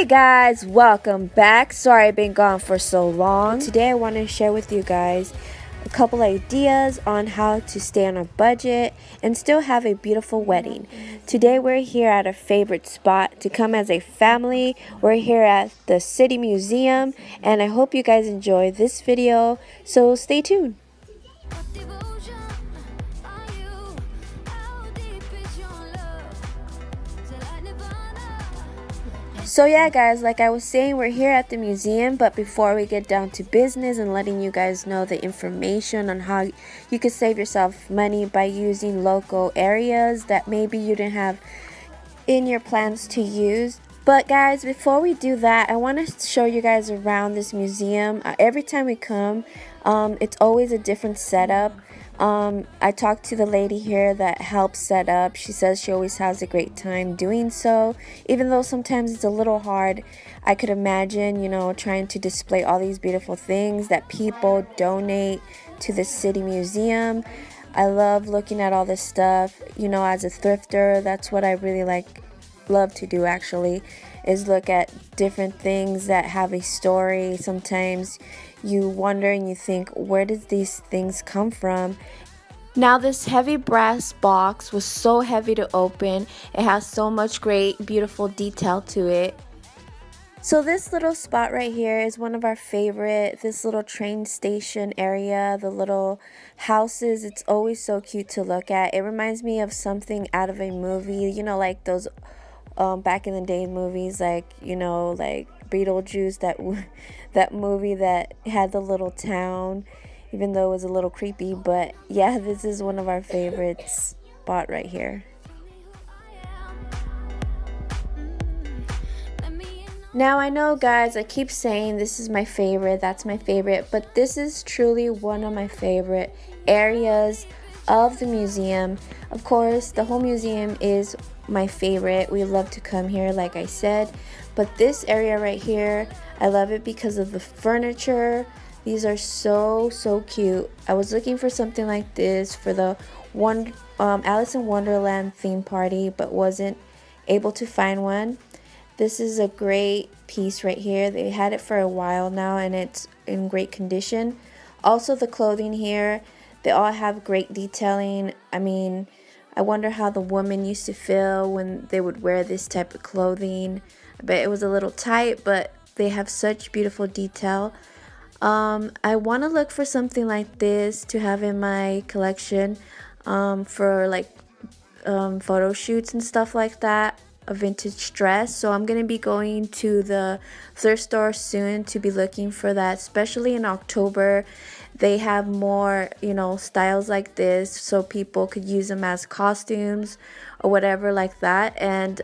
Hey guys, welcome back. Sorry I've been gone for so long. Today I want to share with you guys a couple ideas on how to stay on a budget and still have a beautiful wedding. Today we're here at a favorite spot to come as a family. We're here at the City Museum and I hope you guys enjoy this video, so stay tuned. So yeah guys, like I was saying, we're here at the museum, but before we get down to business and letting you guys know the information on how you can save yourself money by using local areas that maybe you didn't have in your plans to use. But guys, before we do that, I want to show you guys around this museum. Every time we come, it's always a different setup. I talked to the lady here that helps set up. She says she always has a great time doing so, even though sometimes it's a little hard. I could imagine, trying to display all these beautiful things that people donate to the City Museum. I love looking at all this stuff. As a thrifter, that's what I really love to do actually, is look at different things that have a story. Sometimes you wonder and you think, where did these things come from? Now this heavy brass box was so heavy to open. It has so much great beautiful detail to it. So this little spot right here is one of our favorite, this little train station area, the little houses. It's always so cute to look at. It reminds me of something out of a movie, like those back in the day movies, like Beetlejuice, that movie that had the little town, even though it was a little creepy. But yeah, this is one of our favorite spot right here. Now I know guys, I keep saying this is my favorite, that's my favorite, but this is truly one of my favorite areas of the museum. Of course, the whole museum is my favorite. We love to come here, like I said, but this area right here, I love it because of the furniture. These are so cute. I was looking for something like this for the Alice in Wonderland theme party, but wasn't able to find one. This is a great piece right here. They had it for a while now and it's in great condition. Also the clothing here, they all have great detailing. I mean, I wonder how the women used to feel when they would wear this type of clothing. I bet it was a little tight, but they have such beautiful detail. I want to look for something like this to have in my collection for photo shoots and stuff like that. A vintage dress. So I'm gonna be going to the thrift store soon to be looking for that, especially in October. They have more styles like this, so people could use them as costumes or whatever like that. And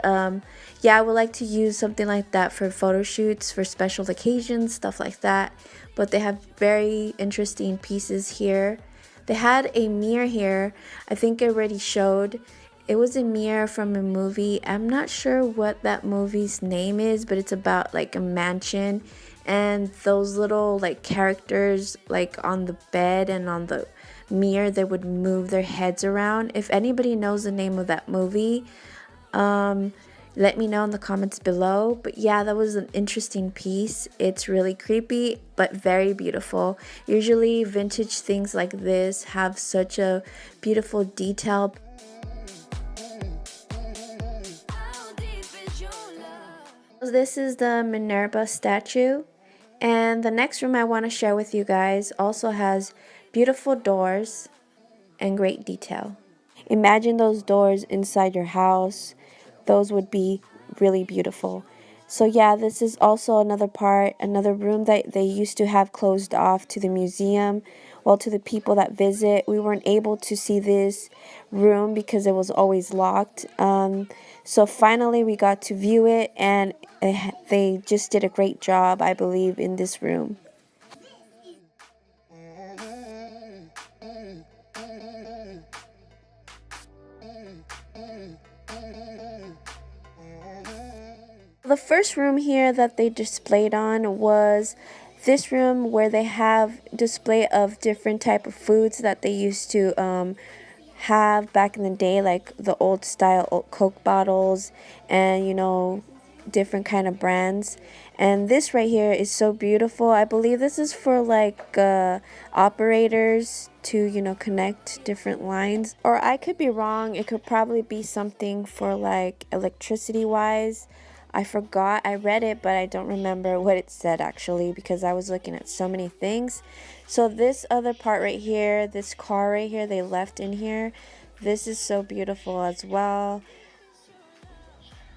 yeah, I would like to use something like that for photo shoots, for special occasions, stuff like that. But they have very interesting pieces here. They had a mirror here, I think I already showed. It was a mirror from a movie. I'm not sure what that movie's name is, but it's about a mansion, and those little characters on the bed and on the mirror, they would move their heads around. If anybody knows the name of that movie, let me know in the comments below. But yeah, that was an interesting piece. It's really creepy but very beautiful. Usually vintage things like this have such a beautiful detail. This is the Minerva statue, and the next room I want to share with you guys also has beautiful doors and great detail. Imagine those doors inside your house. Those would be really beautiful. So yeah, this is also another room that they used to have closed off to the museum. Well, to the people that visit. We weren't able to see this room because it was always locked. So finally we got to view it, and they just did a great job, I believe, in this room. The first room here that they displayed on was this room where they have display of different type of foods that they used to have back in the day, like the old style Coke bottles and different kind of brands. And this right here is so beautiful. I believe this is for like operators to, you know, connect different lines. Or I could be wrong. It could probably be something for like electricity wise. I forgot. I read it, but I don't remember what it said actually because I was looking at so many things. So this other part right here, this car right here, they left in here. This is so beautiful as well.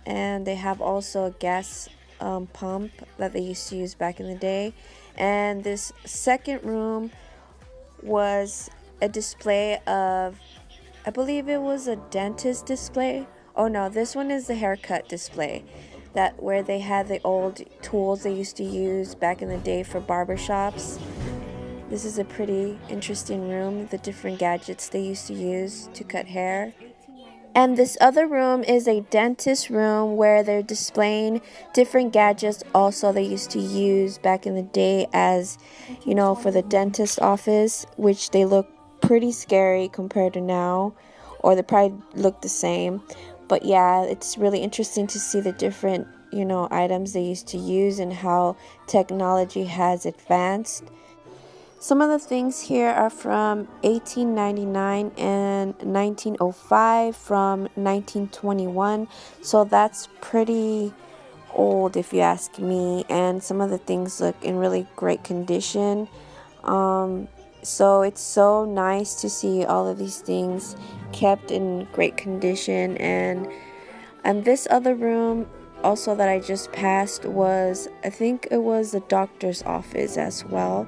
And they have also a gas pump that they used to use back in the day. And this second room was a display of, I believe it was a dentist display. Oh no, this one is the haircut display, that where they had the old tools they used to use back in the day for barbershops. This is a pretty interesting room, the different gadgets they used to use to cut hair. And this other room is a dentist room where they're displaying different gadgets also they used to use back in the day as, you know, for the dentist office, which they look pretty scary compared to now, or they probably look the same. But yeah, it's really interesting to see the different, you know, items they used to use and how technology has advanced. Some of the things here are from 1899 and 1905, from 1921, so that's pretty old if you ask me, and some of the things look in really great condition. So it's so nice to see all of these things kept in great condition. And this other room also that I just passed was, I think it was the doctor's office as well.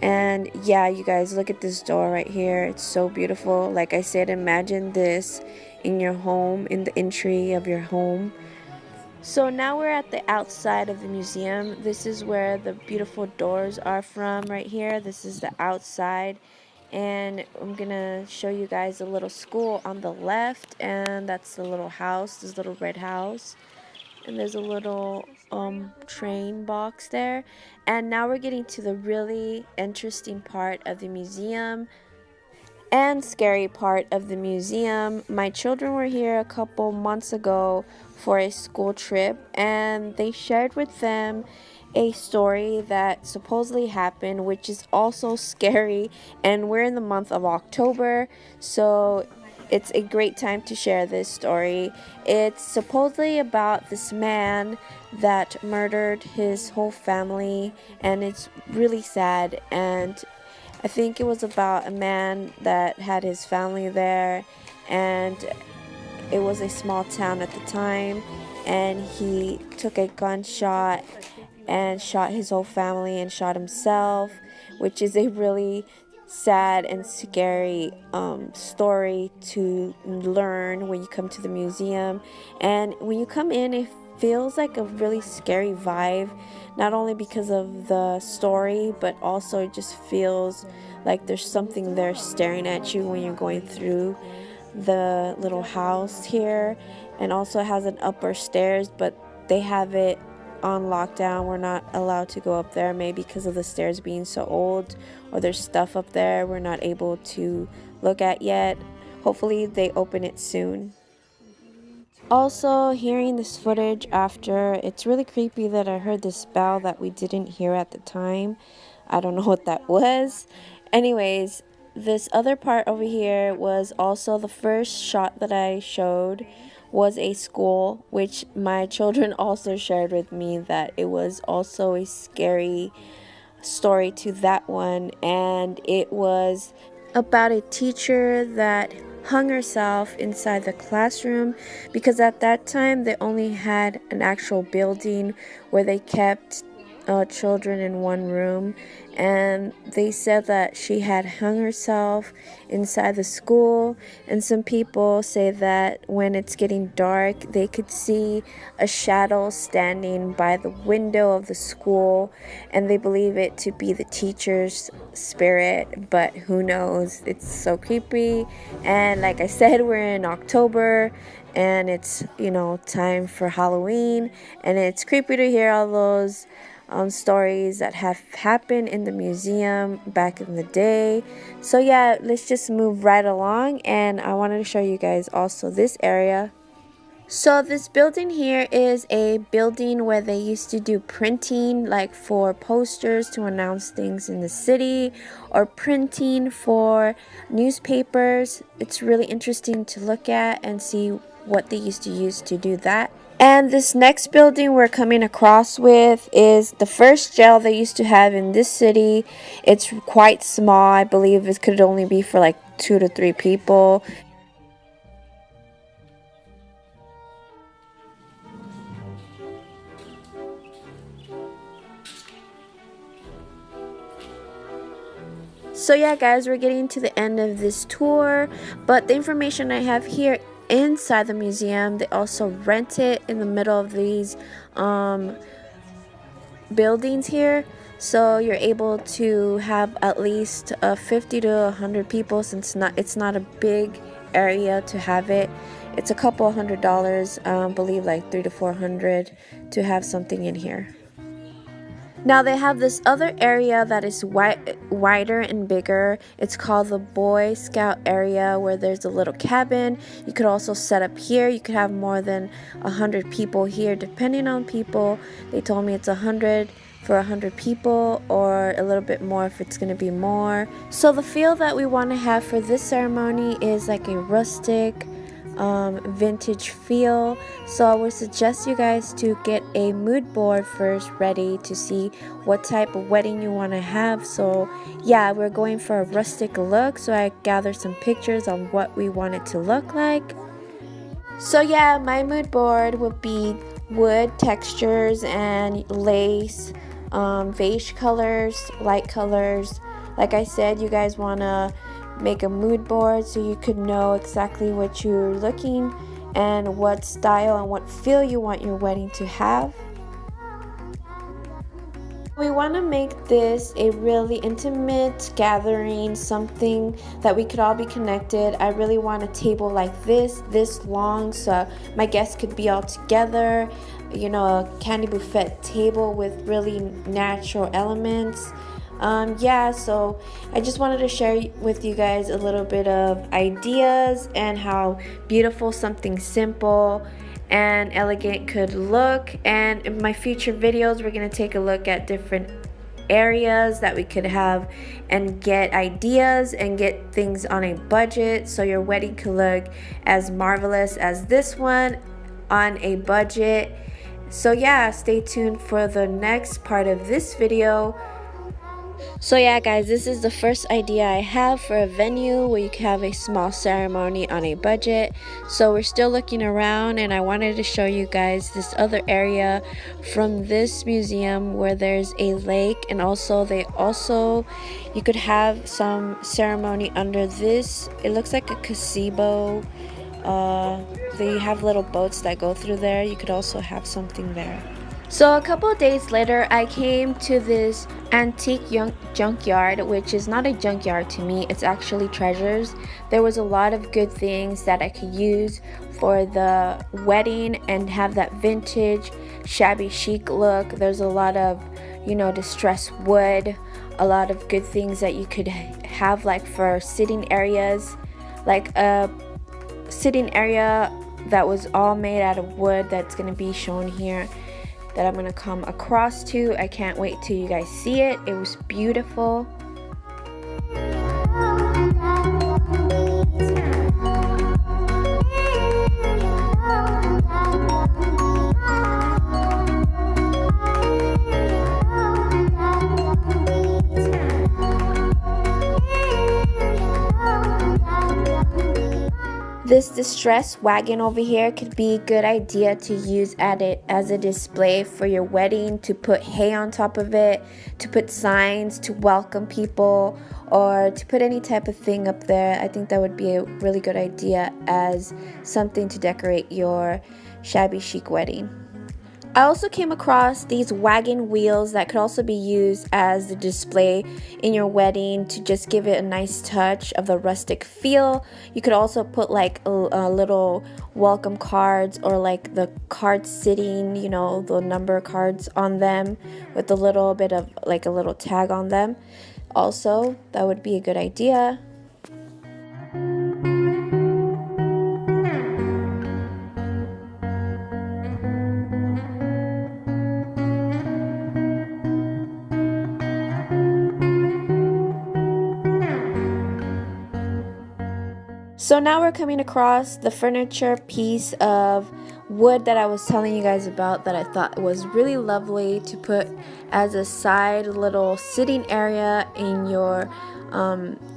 And yeah, you guys, look at this door right here. It's so beautiful. Like I said, imagine this in your home, in the entry of your home. So now we're at the outside of the museum. This is where the beautiful doors are from right here. This is the outside. And I'm gonna show you guys a little school on the left, and that's the little house, this little red house. And there's a little train box there. And now we're getting to the really interesting part of the museum and scary part of the museum. My children were here a couple months ago for a school trip, and they shared with them a story that supposedly happened, which is also scary. And we're in the month of October, so it's a great time to share this story. It's supposedly about this man that murdered his whole family, and it's really sad. And I think it was about a man that had his family there, and it was a small town at the time, and he took a gunshot and shot his whole family and shot himself, which is a really sad and scary story to learn when you come to the museum. And when you come in, it feels like a really scary vibe, not only because of the story, but also it just feels like there's something there staring at you when you're going through the little house here. And also it has an upper stairs, but they have it on lockdown. We're not allowed to go up there, maybe because of the stairs being so old, or there's stuff up there we're not able to look at yet. Hopefully they open it soon. Also, hearing this footage after, it's really creepy that I heard this bell that we didn't hear at the time. I don't know what that was. Anyways, this other part over here was also the first shot that I showed was a school, which my children also shared with me that it was also a scary story to that one. And it was about a teacher that hung herself inside the classroom, because at that time they only had an actual building where they kept children in one room, and they said that she had hung herself inside the school. And some people say that when it's getting dark, they could see a shadow standing by the window of the school, and they believe it to be the teacher's spirit, but who knows. It's so creepy. And like I said, we're in October, and it's, you know, time for Halloween, and it's creepy to hear all those stories that have happened in the museum back in the day. So yeah, let's just move right along, and I wanted to show you guys also this area. So this building here is a building where they used to do printing, like for posters to announce things in the city, or printing for newspapers. It's really interesting to look at and see what they used to use to do that. And this next building we're coming across with is the first jail they used to have in this city. It's quite small. I believe it could only be for like 2 to 3 people. So yeah guys, we're getting to the end of this tour, but the information I have here inside the museum, they also rent it in the middle of these buildings here, so you're able to have at least 50 to 100 people, since it's not a big area to have it. It's a couple $100, believe like 300 to 400 to have something in here. Now they have this other area that is wider and bigger. It's called the Boy Scout area, where there's a little cabin. You could also set up here. You could have more than 100 people here, depending on people. They told me it's 100 for 100 people, or a little bit more if it's going to be more. So the feel that we want to have for this ceremony is like a rustic, vintage feel. So I would suggest you guys to get a mood board first ready to see what type of wedding you want to have. So yeah, we're going for a rustic look, so I gathered some pictures on what we want it to look like. So yeah, my mood board would be wood textures and lace, beige colors, light colors. Like I said, you guys want to make a mood board so you could know exactly what you're looking and what style and what feel you want your wedding to have. We want to make this a really intimate gathering, something that we could all be connected. I really want a table like this long, so my guests could be all together. You know, a candy buffet table with really natural elements. Yeah, so I just wanted to share with you guys a little bit of ideas and how beautiful something simple and elegant could look. And in my future videos, we're going to take a look at different areas that we could have and get ideas and get things on a budget, so your wedding could look as marvelous as this one on a budget. So yeah, stay tuned for the next part of this video. So yeah guys, this is the first idea I have for a venue where you can have a small ceremony on a budget. So we're still looking around, and I wanted to show you guys this other area from this museum where there's a lake, and also you could have some ceremony under this. It looks like a gazebo. They have little boats that go through there. You could also have something there. So a couple of days later, I came to this antique junkyard, which is not a junkyard to me, it's actually treasures. There was a lot of good things that I could use for the wedding and have that vintage, shabby chic look. There's a lot of, you know, distressed wood, a lot of good things that you could have, like for sitting areas, like a sitting area that was all made out of wood that's going to be shown here, that I'm going to come across to. I can't wait till you guys see it. It was beautiful. This distress wagon over here could be a good idea to use as a display for your wedding, to put hay on top of it, to put signs to welcome people, or to put any type of thing up there. I think that would be a really good idea as something to decorate your shabby chic wedding. I also came across these wagon wheels that could also be used as the display in your wedding to just give it a nice touch of the rustic feel. You could also put like a little welcome cards, or like the cards sitting, you know, the number cards on them with a little bit of like a little tag on them. Also, that would be a good idea. So now we're coming across the furniture piece of wood that I was telling you guys about that I thought was really lovely to put as a side little sitting area in your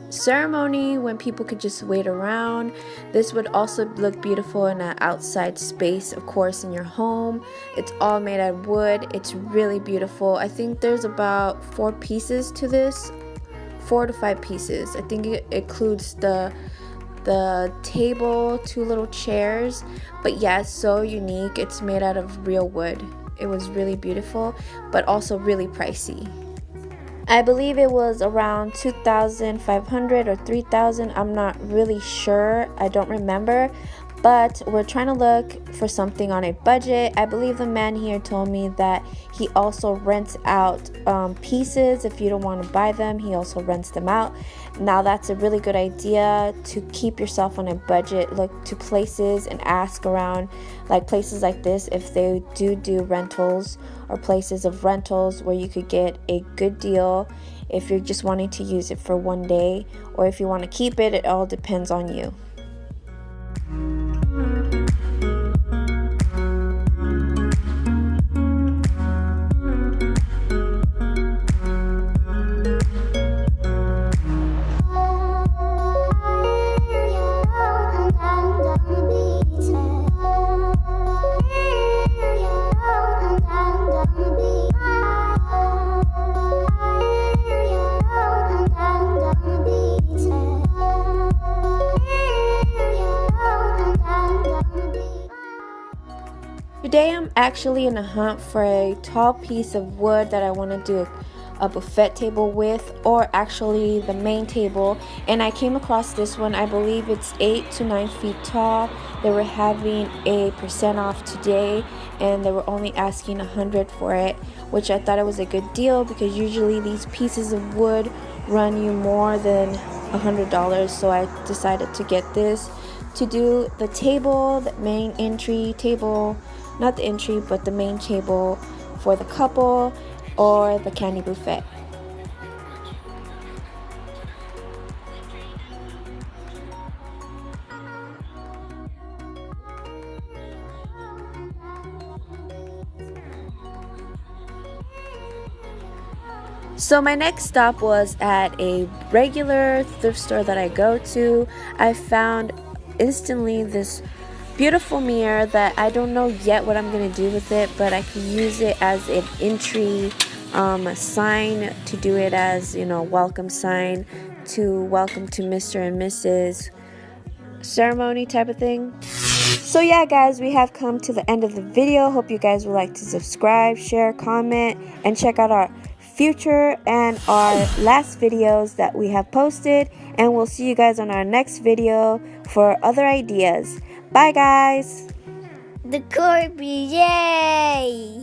ceremony when people could just wait around. This would also look beautiful in an outside space, of course, in your home. It's all made out of wood. It's really beautiful. I think there's about 4 pieces to this, 4 to 5 pieces. I think it includes the table, 2 little chairs, but yeah, it's so unique. It's made out of real wood. It was really beautiful, but also really pricey. I believe it was around 2,500 or 3,000. I'm not really sure. I don't remember. But we're trying to look for something on a budget. I believe the man here told me that he also rents out pieces. If you don't want to buy them, he also rents them out. Now that's a really good idea to keep yourself on a budget. Look to places and ask around, like places like this, if they do rentals, or places of rentals where you could get a good deal if you're just wanting to use it for one day, or if you want to keep it. It all depends on you. Today I'm actually in a hunt for a tall piece of wood that I want to do a buffet table with, or actually the main table, and I came across this one. I believe it's 8 to 9 feet tall. They were having a % off today and they were only asking $100 for it, which I thought it was a good deal because usually these pieces of wood run you more than $100. So I decided to get this to do the table, the main entry table, not the entry, but the main table for the couple, or the candy buffet. So my next stop was at a regular thrift store that I go to. I found instantly this beautiful mirror that I don't know yet what I'm gonna do with it, but I can use it as an entry sign, to do it as, you know, welcome sign, to welcome to Mr. and Mrs. ceremony type of thing. So yeah guys, we have come to the end of the video. Hope you guys would like to subscribe, share, comment, and check out our future and our last videos that we have posted, and we'll see you guys on our next video for other ideas. Bye guys. The Corby, yay!